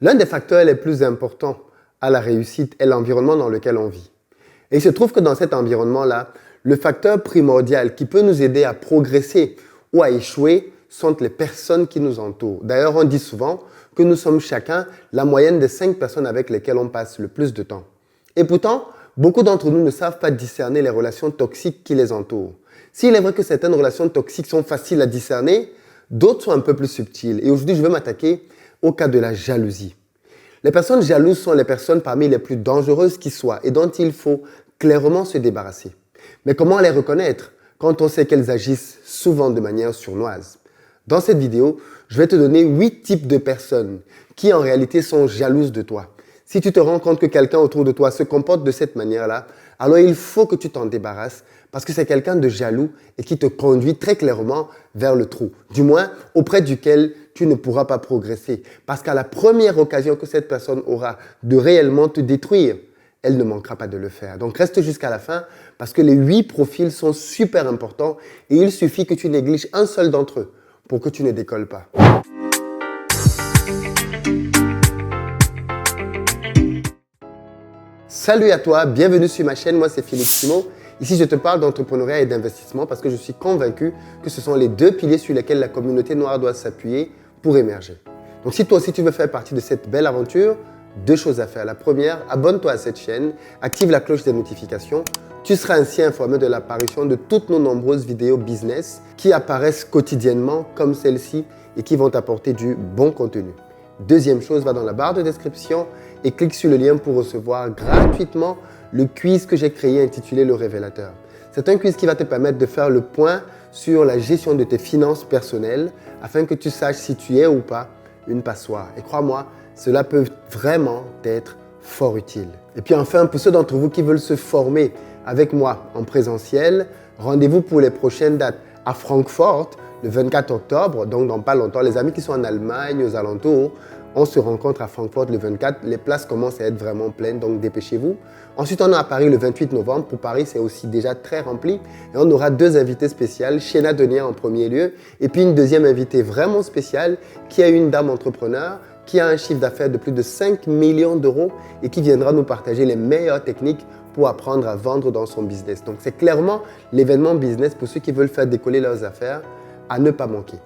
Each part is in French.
L'un des facteurs les plus importants à la réussite est l'environnement dans lequel on vit. Et il se trouve que dans cet environnement-là, le facteur primordial qui peut nous aider à progresser ou à échouer sont les personnes qui nous entourent. D'ailleurs, on dit souvent que nous sommes chacun la moyenne des 5 personnes avec lesquelles on passe le plus de temps. Et pourtant, beaucoup d'entre nous ne savent pas discerner les relations toxiques qui les entourent. S'il est vrai que certaines relations toxiques sont faciles à discerner, d'autres sont un peu plus subtiles. Et aujourd'hui, je vais m'attaquer au cas de la jalousie. Les personnes jalouses sont les personnes parmi les plus dangereuses qui soient et dont il faut clairement se débarrasser. Mais comment les reconnaître quand on sait qu'elles agissent souvent de manière sournoise? Dans cette vidéo, je vais te donner 8 types de personnes qui en réalité sont jalouses de toi. Si tu te rends compte que quelqu'un autour de toi se comporte de cette manière-là, alors il faut que tu t'en débarrasses parce que c'est quelqu'un de jaloux et qui te conduit très clairement vers le trou. Du moins, auprès duquel tu ne pourras pas progresser. Parce qu'à la première occasion que cette personne aura de réellement te détruire, elle ne manquera pas de le faire. Donc reste jusqu'à la fin parce que les 8 profils sont super importants et il suffit que tu négliges un seul d'entre eux pour que tu ne décolles pas. Salut à toi, bienvenue sur ma chaîne, moi c'est Philippe Simon. Ici je te parle d'entrepreneuriat et d'investissement parce que je suis convaincu que ce sont les 2 piliers sur lesquels la communauté noire doit s'appuyer pour émerger. Donc si toi aussi tu veux faire partie de cette belle aventure, 2 choses à faire. La première, abonne-toi à cette chaîne, active la cloche des notifications. Tu seras ainsi informé de l'apparition de toutes nos nombreuses vidéos business qui apparaissent quotidiennement comme celle-ci et qui vont t'apporter du bon contenu. Deuxième chose, va dans la barre de description et clique sur le lien pour recevoir gratuitement le quiz que j'ai créé intitulé Le Révélateur. C'est un quiz qui va te permettre de faire le point sur la gestion de tes finances personnelles afin que tu saches si tu es ou pas une passoire. Et crois-moi, cela peut vraiment être fort utile. Et puis enfin, pour ceux d'entre vous qui veulent se former avec moi en présentiel, rendez-vous pour les prochaines dates à Francfort, le 24 octobre, donc dans pas longtemps. Les amis qui sont en Allemagne, aux alentours, on se rencontre à Francfort le 24. Les places commencent à être vraiment pleines, donc dépêchez-vous. Ensuite, on est à Paris le 28 novembre. Pour Paris, c'est aussi déjà très rempli. Et on aura 2 invités spéciales, Shena Denia en premier lieu, et puis une deuxième invitée vraiment spéciale qui est une dame entrepreneur qui a un chiffre d'affaires de plus de 5 millions d'euros et qui viendra nous partager les meilleures techniques pour apprendre à vendre dans son business. Donc, c'est clairement l'événement business pour ceux qui veulent faire décoller leurs affaires à ne pas manquer.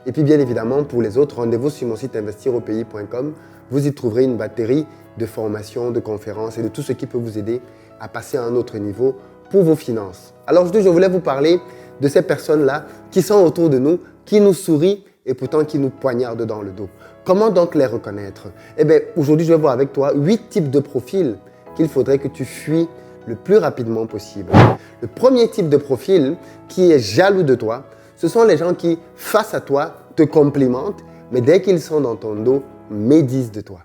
Et puis bien évidemment, pour les autres, rendez-vous sur mon site investiraupayes.com. Vous y trouverez une batterie de formations, de conférences et de tout ce qui peut vous aider à passer à un autre niveau pour vos finances. Alors aujourd'hui, je voulais vous parler de ces personnes-là qui sont autour de nous, qui nous sourient et pourtant qui nous poignardent dans le dos. Comment donc les reconnaître? Eh bien, aujourd'hui, je vais voir avec toi 8 types de profils qu'il faudrait que tu fuis le plus rapidement possible. Le premier type de profil qui est jaloux de toi, ce sont les gens qui, face à toi, te complimentent, mais dès qu'ils sont dans ton dos, médisent de toi.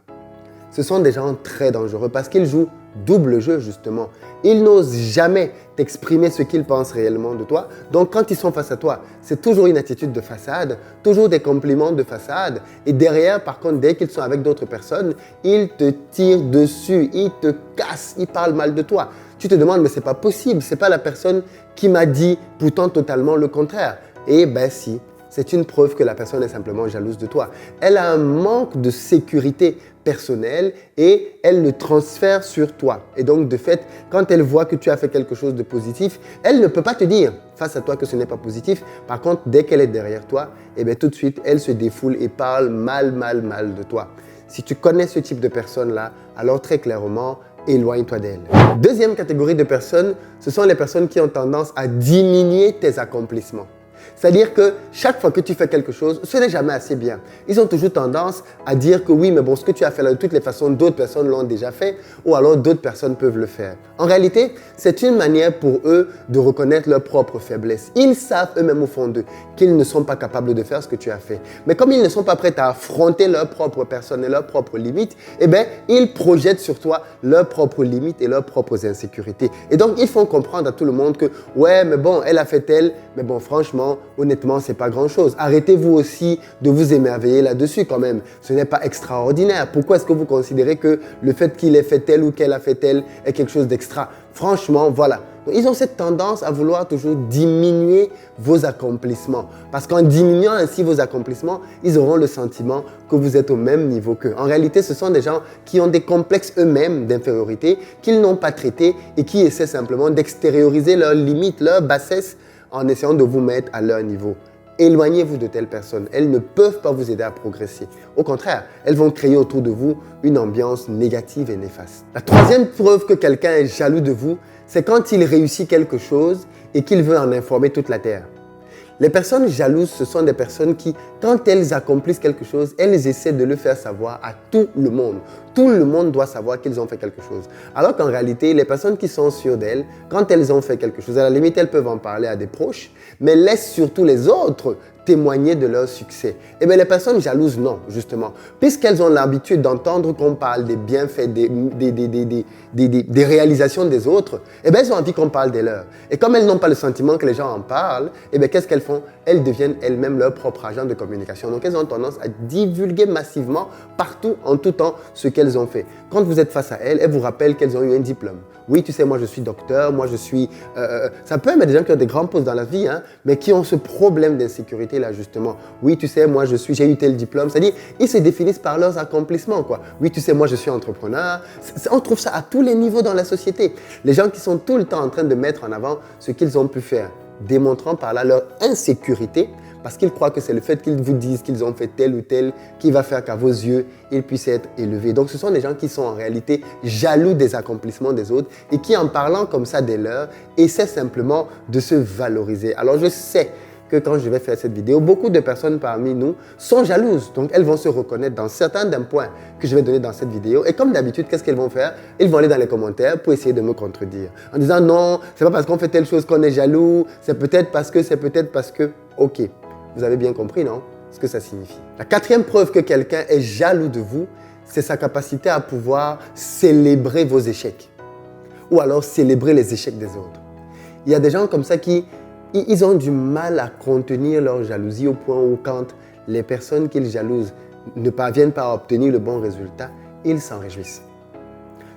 Ce sont des gens très dangereux parce qu'ils jouent double jeu justement. Ils n'osent jamais t'exprimer ce qu'ils pensent réellement de toi. Donc quand ils sont face à toi, c'est toujours une attitude de façade, toujours des compliments de façade. Et derrière, par contre, dès qu'ils sont avec d'autres personnes, ils te tirent dessus, ils te cassent, ils parlent mal de toi. Tu te demandes, mais c'est pas possible, c'est pas la personne qui m'a dit pourtant totalement le contraire. Eh bien si, c'est une preuve que la personne est simplement jalouse de toi. Elle a un manque de sécurité personnelle et elle le transfère sur toi. Et donc de fait, quand elle voit que tu as fait quelque chose de positif, elle ne peut pas te dire face à toi que ce n'est pas positif. Par contre, dès qu'elle est derrière toi, eh bien tout de suite, elle se défoule et parle mal de toi. Si tu connais ce type de personne-là, alors très clairement, éloigne-toi d'elle. Deuxième catégorie de personnes, ce sont les personnes qui ont tendance à diminuer tes accomplissements. C'est-à-dire que chaque fois que tu fais quelque chose, ce n'est jamais assez bien. Ils ont toujours tendance à dire que oui, mais bon, ce que tu as fait là, de toutes les façons, d'autres personnes l'ont déjà fait ou alors d'autres personnes peuvent le faire. En réalité, c'est une manière pour eux de reconnaître leurs propres faiblesses. Ils savent eux-mêmes au fond d'eux qu'ils ne sont pas capables de faire ce que tu as fait. Mais comme ils ne sont pas prêts à affronter leurs propres personnes et leurs propres limites, eh bien, ils projettent sur toi leurs propres limites et leurs propres insécurités. Et donc, ils font comprendre à tout le monde que ouais, mais bon, elle a fait elle, mais bon, franchement, honnêtement, c'est pas grand-chose. Arrêtez-vous aussi de vous émerveiller là-dessus quand même. Ce n'est pas extraordinaire. Pourquoi est-ce que vous considérez que le fait qu'il ait fait tel ou qu'elle a fait tel est quelque chose d'extra? Franchement, voilà. Donc, ils ont cette tendance à vouloir toujours diminuer vos accomplissements. Parce qu'en diminuant ainsi vos accomplissements, ils auront le sentiment que vous êtes au même niveau qu'eux. En réalité, ce sont des gens qui ont des complexes eux-mêmes d'infériorité, qu'ils n'ont pas traités et qui essaient simplement d'extérioriser leurs limites, leurs bassesses en essayant de vous mettre à leur niveau. Éloignez-vous de telles personnes. Elles ne peuvent pas vous aider à progresser. Au contraire, elles vont créer autour de vous une ambiance négative et néfaste. La troisième preuve que quelqu'un est jaloux de vous, c'est quand il réussit quelque chose et qu'il veut en informer toute la terre. Les personnes jalouses, ce sont des personnes qui, quand elles accomplissent quelque chose, elles essaient de le faire savoir à tout le monde. Tout le monde doit savoir qu'ils ont fait quelque chose. Alors qu'en réalité, les personnes qui sont sûres d'elles, quand elles ont fait quelque chose, à la limite, elles peuvent en parler à des proches, mais laissent surtout les autres témoigner de leur succès. Eh bien, les personnes jalouses, non, justement. Puisqu'elles ont l'habitude d'entendre qu'on parle des bienfaits, des réalisations des autres, eh bien, elles ont envie qu'on parle des leurs. Et comme elles n'ont pas le sentiment que les gens en parlent, eh bien, qu'est-ce qu'elles font? Elles deviennent elles-mêmes leur propre agent de communication. Donc, elles ont tendance à divulguer massivement, partout, en tout temps, ce qu'elles ont fait. Quand vous êtes face à elles, elles vous rappellent qu'elles ont eu un diplôme. Oui, tu sais, moi, je suis docteur, moi, je suis... ça peut être des gens qui ont des grands postes dans la vie, hein, mais qui ont ce problème d'insécurité-là, justement. Oui, tu sais, moi, j'ai eu tel diplôme. C'est-à-dire, ils se définissent par leurs accomplissements, quoi. Oui, tu sais, moi, je suis entrepreneur. On trouve ça à tous les niveaux dans la société. Les gens qui sont tout le temps en train de mettre en avant ce qu'ils ont pu faire, démontrant par là leur insécurité, parce qu'ils croient que c'est le fait qu'ils vous disent qu'ils ont fait tel ou tel qui va faire qu'à vos yeux, ils puissent être élevés. Donc, ce sont des gens qui sont en réalité jaloux des accomplissements des autres et qui, en parlant comme ça des leurs, essaient simplement de se valoriser. Alors, je sais que quand je vais faire cette vidéo, beaucoup de personnes parmi nous sont jalouses. Donc, elles vont se reconnaître dans certains des points que je vais donner dans cette vidéo. Et comme d'habitude, qu'est-ce qu'elles vont faire? Ils vont aller dans les commentaires pour essayer de me contredire. En disant non, c'est pas parce qu'on fait telle chose qu'on est jaloux, c'est peut-être parce que, ok. Vous avez bien compris, non? Ce que ça signifie. La quatrième preuve que quelqu'un est jaloux de vous, c'est sa capacité à pouvoir célébrer vos échecs. Ou alors célébrer les échecs des autres. Il y a des gens comme ça qui ils ont du mal à contenir leur jalousie au point où quand les personnes qu'ils jalousent ne parviennent pas à obtenir le bon résultat, ils s'en réjouissent.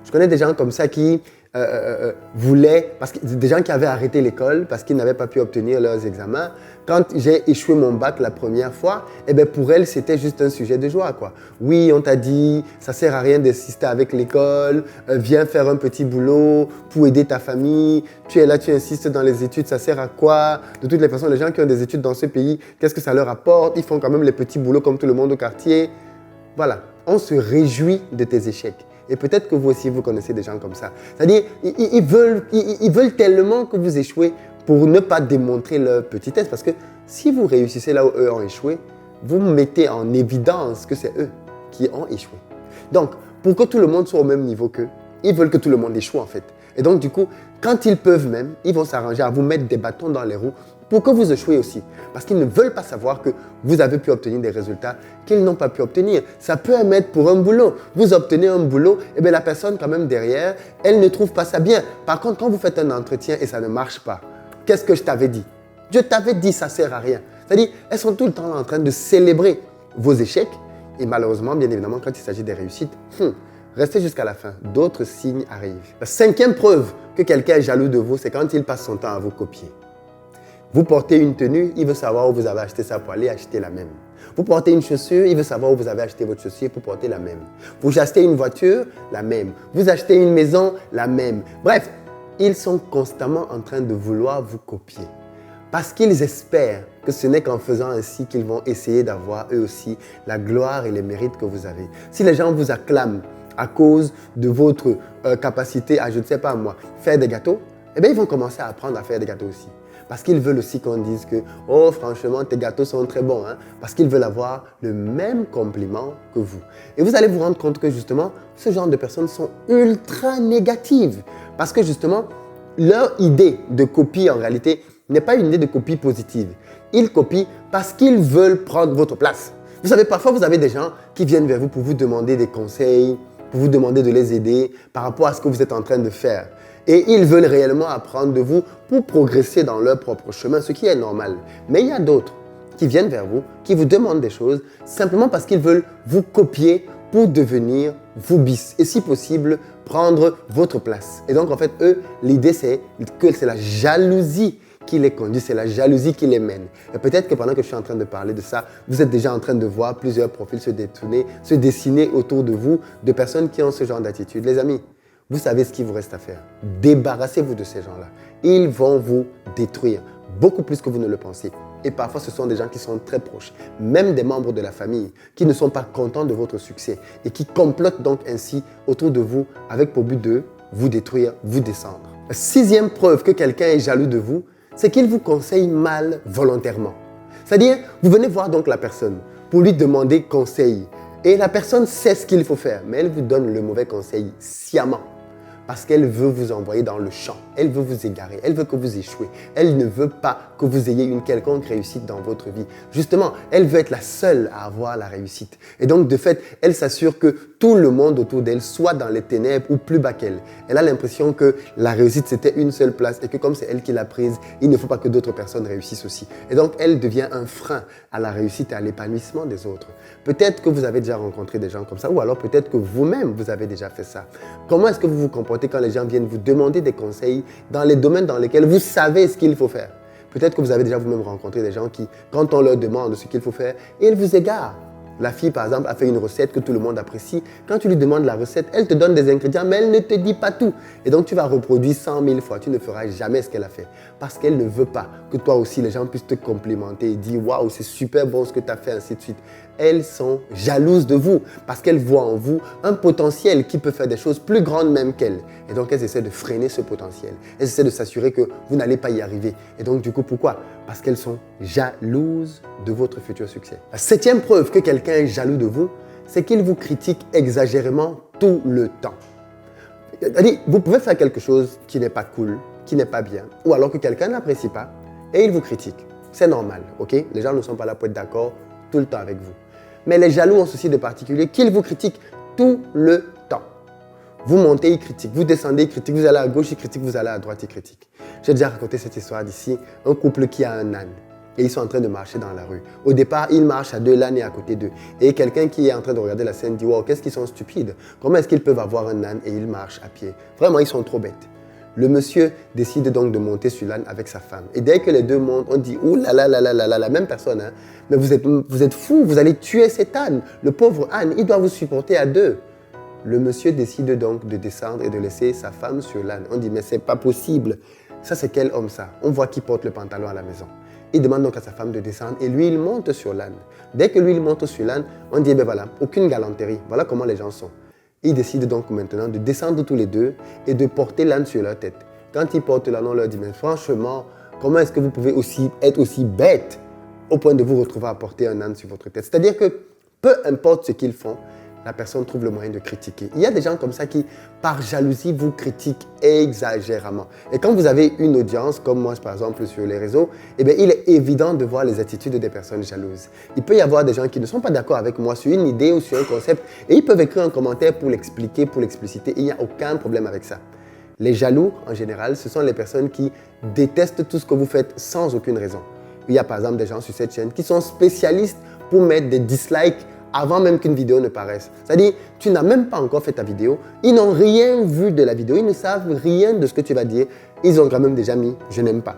Je connais des gens comme ça qui des gens qui avaient arrêté l'école parce qu'ils n'avaient pas pu obtenir leurs examens. Quand j'ai échoué mon bac la première fois, eh bien pour elles, c'était juste un sujet de joie, quoi. Oui, on t'a dit, ça ne sert à rien d'insister avec l'école, viens faire un petit boulot pour aider ta famille, tu es là, tu insistes dans les études, ça sert à quoi? De toutes les façons, les gens qui ont des études dans ce pays, qu'est-ce que ça leur apporte? Ils font quand même les petits boulots comme tout le monde au quartier. Voilà, on se réjouit de tes échecs. Et peut-être que vous aussi, vous connaissez des gens comme ça. C'est-à-dire, ils veulent tellement que vous échouez pour ne pas démontrer leur petitesse. Parce que si vous réussissez là où eux ont échoué, vous mettez en évidence que c'est eux qui ont échoué. Donc, pour que tout le monde soit au même niveau qu'eux, ils veulent que tout le monde échoue en fait. Et donc, du coup, quand ils peuvent même, ils vont s'arranger à vous mettre des bâtons dans les roues pour que vous échouez aussi. Parce qu'ils ne veulent pas savoir que vous avez pu obtenir des résultats qu'ils n'ont pas pu obtenir. Ça peut être pour un boulot. Vous obtenez un boulot, et bien la personne quand même derrière, elle ne trouve pas ça bien. Par contre, quand vous faites un entretien et ça ne marche pas, qu'est-ce que je t'avais dit? Je t'avais dit, ça ne sert à rien. C'est-à-dire, elles sont tout le temps en train de célébrer vos échecs. Et malheureusement, bien évidemment, quand il s'agit des réussites, restez jusqu'à la fin. D'autres signes arrivent. La cinquième preuve que quelqu'un est jaloux de vous, c'est quand il passe son temps à vous copier. Vous portez une tenue, il veut savoir où vous avez acheté ça pour aller acheter la même. Vous portez une chaussure, il veut savoir où vous avez acheté votre chaussure pour porter la même. Vous achetez une voiture, la même. Vous achetez une maison, la même. Bref, ils sont constamment en train de vouloir vous copier. Parce qu'ils espèrent que ce n'est qu'en faisant ainsi qu'ils vont essayer d'avoir eux aussi la gloire et les mérites que vous avez. Si les gens vous acclament à cause de votre capacité à, je ne sais pas moi, faire des gâteaux, eh bien ils vont commencer à apprendre à faire des gâteaux aussi. Parce qu'ils veulent aussi qu'on dise que « Oh, franchement, tes gâteaux sont très bons. Hein? » Parce qu'ils veulent avoir le même compliment que vous. Et vous allez vous rendre compte que justement, ce genre de personnes sont ultra négatives. Parce que justement, leur idée de copie en réalité n'est pas une idée de copie positive. Ils copient parce qu'ils veulent prendre votre place. Vous savez, parfois, vous avez des gens qui viennent vers vous pour vous demander des conseils, pour vous demander de les aider par rapport à ce que vous êtes en train de faire. Et ils veulent réellement apprendre de vous pour progresser dans leur propre chemin, ce qui est normal. Mais il y a d'autres qui viennent vers vous, qui vous demandent des choses simplement parce qu'ils veulent vous copier pour devenir vos bis et si possible, prendre votre place. Et donc en fait, eux, l'idée c'est que c'est la jalousie qui les conduit, c'est la jalousie qui les mène. Et peut-être que pendant que je suis en train de parler de ça, vous êtes déjà en train de voir plusieurs profils se dessiner autour de vous, de personnes qui ont ce genre d'attitude. Les amis, vous savez ce qu'il vous reste à faire. Débarrassez-vous de ces gens-là. Ils vont vous détruire, beaucoup plus que vous ne le pensez. Et parfois, ce sont des gens qui sont très proches, même des membres de la famille, qui ne sont pas contents de votre succès et qui complotent donc ainsi autour de vous avec pour but de vous détruire, vous descendre. La sixième preuve que quelqu'un est jaloux de vous, c'est qu'il vous conseille mal volontairement. C'est-à-dire, vous venez voir donc la personne pour lui demander conseil. Et la personne sait ce qu'il faut faire, mais elle vous donne le mauvais conseil sciemment. Parce qu'elle veut vous envoyer dans le champ, elle veut vous égarer, elle veut que vous échouez. Elle ne veut pas que vous ayez une quelconque réussite dans votre vie. Justement, elle veut être la seule à avoir la réussite. Et donc, de fait, elle s'assure que tout le monde autour d'elle soit dans les ténèbres ou plus bas qu'elle. Elle a l'impression que la réussite, c'était une seule place et que comme c'est elle qui l'a prise, il ne faut pas que d'autres personnes réussissent aussi. Et donc, elle devient un frein à la réussite et à l'épanouissement des autres. Peut-être que vous avez déjà rencontré des gens comme ça ou alors peut-être que vous-même, vous avez déjà fait ça. Comment est-ce que vous vous comportez quand les gens viennent vous demander des conseils dans les domaines dans lesquels vous savez ce qu'il faut faire? Peut-être que vous avez déjà vous-même rencontré des gens qui, quand on leur demande ce qu'il faut faire, ils vous égarent. La fille, par exemple, a fait une recette que tout le monde apprécie. Quand tu lui demandes la recette, elle te donne des ingrédients, mais elle ne te dit pas tout. Et donc, tu vas reproduire 100 000 fois. Tu ne feras jamais ce qu'elle a fait. Parce qu'elle ne veut pas que toi aussi, les gens puissent te complimenter et dire « Waouh, c'est super bon ce que tu as fait », ainsi de suite. Elles sont jalouses de vous parce qu'elles voient en vous un potentiel qui peut faire des choses plus grandes même qu'elles. Et donc, elles essaient de freiner ce potentiel. Elles essaient de s'assurer que vous n'allez pas y arriver. Et donc, du coup, pourquoi? Parce qu'elles sont jalouses de votre futur succès. La septième preuve que quelqu'un est jaloux de vous, c'est qu'il vous critique exagérément tout le temps. C'est-à-dire, vous pouvez faire quelque chose qui n'est pas cool, qui n'est pas bien, ou alors que quelqu'un n'apprécie pas, et il vous critique. C'est normal, ok? Les gens ne sont pas là pour être d'accord tout le temps avec vous. Mais les jaloux ont ceci de particulier qu'ils vous critiquent tout le temps. Vous montez, ils critiquent. Vous descendez, ils critiquent. Vous allez à gauche, ils critiquent. Vous allez à droite, ils critiquent. J'ai déjà raconté cette histoire d'ici. Un couple qui a un âne. Et ils sont en train de marcher dans la rue. Au départ, ils marchent à deux, l'âne est à côté d'eux. Et quelqu'un qui est en train de regarder la scène dit « Wow, qu'est-ce qu'ils sont stupides. Comment est-ce qu'ils peuvent avoir un âne et ils marchent à pied? Vraiment, ils sont trop bêtes. » Le monsieur décide donc de monter sur l'âne avec sa femme. Et dès que les deux montent, on dit « Ouh là là là là là là, la même personne. Hein. Mais vous êtes fous, vous allez tuer cet âne. Le pauvre âne, il doit vous supporter à deux. » Le monsieur décide donc de descendre et de laisser sa femme sur l'âne. On dit « Mais c'est pas possible. Ça, c'est quel homme ça? » On voit qu'il porte le pantalon à la maison. Il demande donc à sa femme de descendre et lui, il monte sur l'âne. Dès que lui, il monte sur l'âne, on dit « Eh bien voilà, aucune galanterie. Voilà comment les gens sont. » Ils décident donc maintenant de descendre tous les deux et de porter l'âne sur leur tête. Quand ils portent l'âne, on leur dit « Mais franchement, comment est-ce que vous pouvez être aussi bête au point de vous retrouver à porter un âne sur votre tête ?» C'est-à-dire que peu importe ce qu'ils font, la personne trouve le moyen de critiquer. Il y a des gens comme ça qui, par jalousie, vous critiquent exagérément. Et quand vous avez une audience, comme moi par exemple sur les réseaux, eh bien, il est évident de voir les attitudes des personnes jalouses. Il peut y avoir des gens qui ne sont pas d'accord avec moi sur une idée ou sur un concept et ils peuvent écrire un commentaire pour l'expliquer, pour l'expliciter. Il n'y a aucun problème avec ça. Les jaloux, en général, ce sont les personnes qui détestent tout ce que vous faites sans aucune raison. Il y a par exemple des gens sur cette chaîne qui sont spécialistes pour mettre des dislikes avant même qu'une vidéo ne paraisse. C'est-à-dire, tu n'as même pas encore fait ta vidéo, ils n'ont rien vu de la vidéo, ils ne savent rien de ce que tu vas dire, ils ont quand même déjà mis « je n'aime pas ».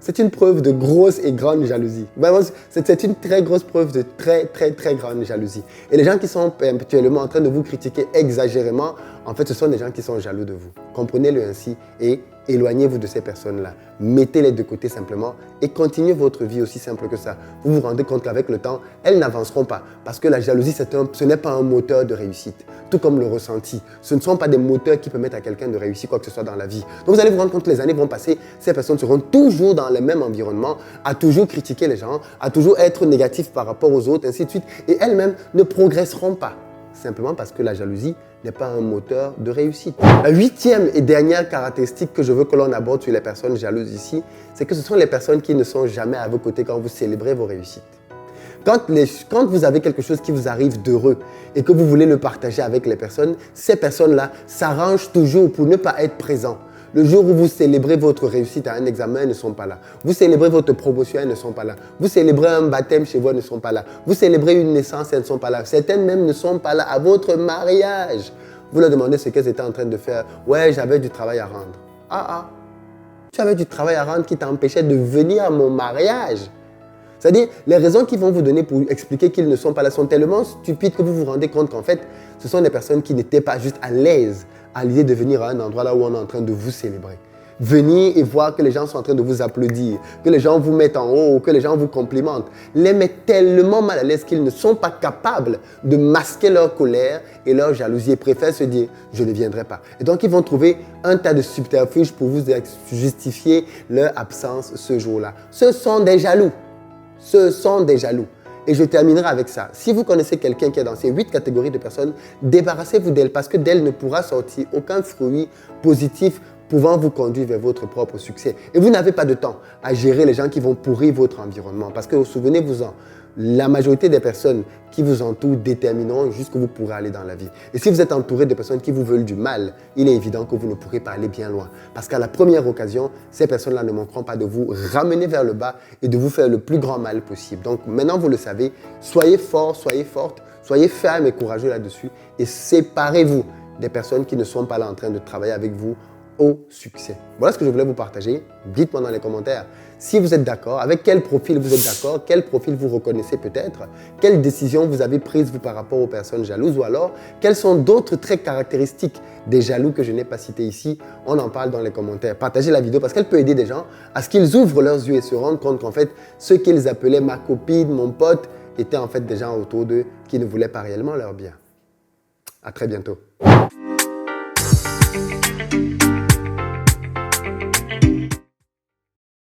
C'est une preuve de grosse et grande jalousie. Vraiment, c'est une très grosse preuve de très, très, très grande jalousie. Et les gens qui sont actuellement en train de vous critiquer exagérément, en fait, ce sont des gens qui sont jaloux de vous. Comprenez-le ainsi et éloignez-vous de ces personnes-là. Mettez-les de côté simplement et continuez votre vie aussi simple que ça. Vous vous rendez compte qu'avec le temps, elles n'avanceront pas. Parce que la jalousie, ce n'est pas un moteur de réussite. Tout comme le ressenti. Ce ne sont pas des moteurs qui permettent à quelqu'un de réussir quoi que ce soit dans la vie. Donc vous allez vous rendre compte que les années vont passer, ces personnes seront toujours dans le même environnement, à toujours critiquer les gens, à toujours être négatifs par rapport aux autres, ainsi de suite. Et elles-mêmes ne progresseront pas. Simplement parce que la jalousie n'est pas un moteur de réussite. La huitième et dernière caractéristique que je veux que l'on aborde sur les personnes jalouses ici, c'est que ce sont les personnes qui ne sont jamais à vos côtés quand vous célébrez vos réussites. Quand vous avez quelque chose qui vous arrive d'heureux et que vous voulez le partager avec les personnes, ces personnes-là s'arrangent toujours pour ne pas être présents. Le jour où vous célébrez votre réussite à un examen, elles ne sont pas là. Vous célébrez votre promotion, elles ne sont pas là. Vous célébrez un baptême chez vous, elles ne sont pas là. Vous célébrez une naissance, elles ne sont pas là. Certaines même ne sont pas là à votre mariage. Vous leur demandez ce qu'elles étaient en train de faire. Ouais, j'avais du travail à rendre. Ah. Tu avais du travail à rendre qui t'empêchait de venir à mon mariage. C'est-à-dire, les raisons qu'ils vont vous donner pour expliquer qu'ils ne sont pas là sont tellement stupides que vous vous rendez compte qu'en fait, ce sont des personnes qui n'étaient pas juste à l'aise à l'idée de venir à un endroit là où on est en train de vous célébrer. Venir et voir que les gens sont en train de vous applaudir, que les gens vous mettent en haut, que les gens vous complimentent, les met tellement mal à l'aise qu'ils ne sont pas capables de masquer leur colère et leur jalousie et préfèrent se dire « je ne viendrai pas ». Et donc, ils vont trouver un tas de subterfuges pour vous justifier leur absence ce jour-là. Ce sont des jaloux. Ce sont des jaloux. Et je terminerai avec ça. Si vous connaissez quelqu'un qui est dans ces 8 catégories de personnes, débarrassez-vous d'elle parce que d'elle ne pourra sortir aucun fruit positif pouvant vous conduire vers votre propre succès. Et vous n'avez pas de temps à gérer les gens qui vont pourrir votre environnement. Parce que souvenez-vous-en, la majorité des personnes qui vous entourent détermineront jusqu'où vous pourrez aller dans la vie. Et si vous êtes entouré de personnes qui vous veulent du mal, il est évident que vous ne pourrez pas aller bien loin. Parce qu'à la première occasion, ces personnes-là ne manqueront pas de vous ramener vers le bas et de vous faire le plus grand mal possible. Donc maintenant, vous le savez, soyez fort, soyez forte, soyez ferme et courageux là-dessus et séparez-vous des personnes qui ne sont pas là en train de travailler avec vous au succès. Voilà ce que je voulais vous partager. Dites-moi dans les commentaires si vous êtes d'accord, avec quel profil vous êtes d'accord, quel profil vous reconnaissez peut-être, quelles décisions vous avez prises vous par rapport aux personnes jalouses ou alors quels sont d'autres traits caractéristiques des jaloux que je n'ai pas cités ici. On en parle dans les commentaires. Partagez la vidéo parce qu'elle peut aider des gens à ce qu'ils ouvrent leurs yeux et se rendent compte qu'en fait, ceux qu'ils appelaient ma copine, mon pote, étaient en fait des gens autour d'eux qui ne voulaient pas réellement leur bien. À très bientôt.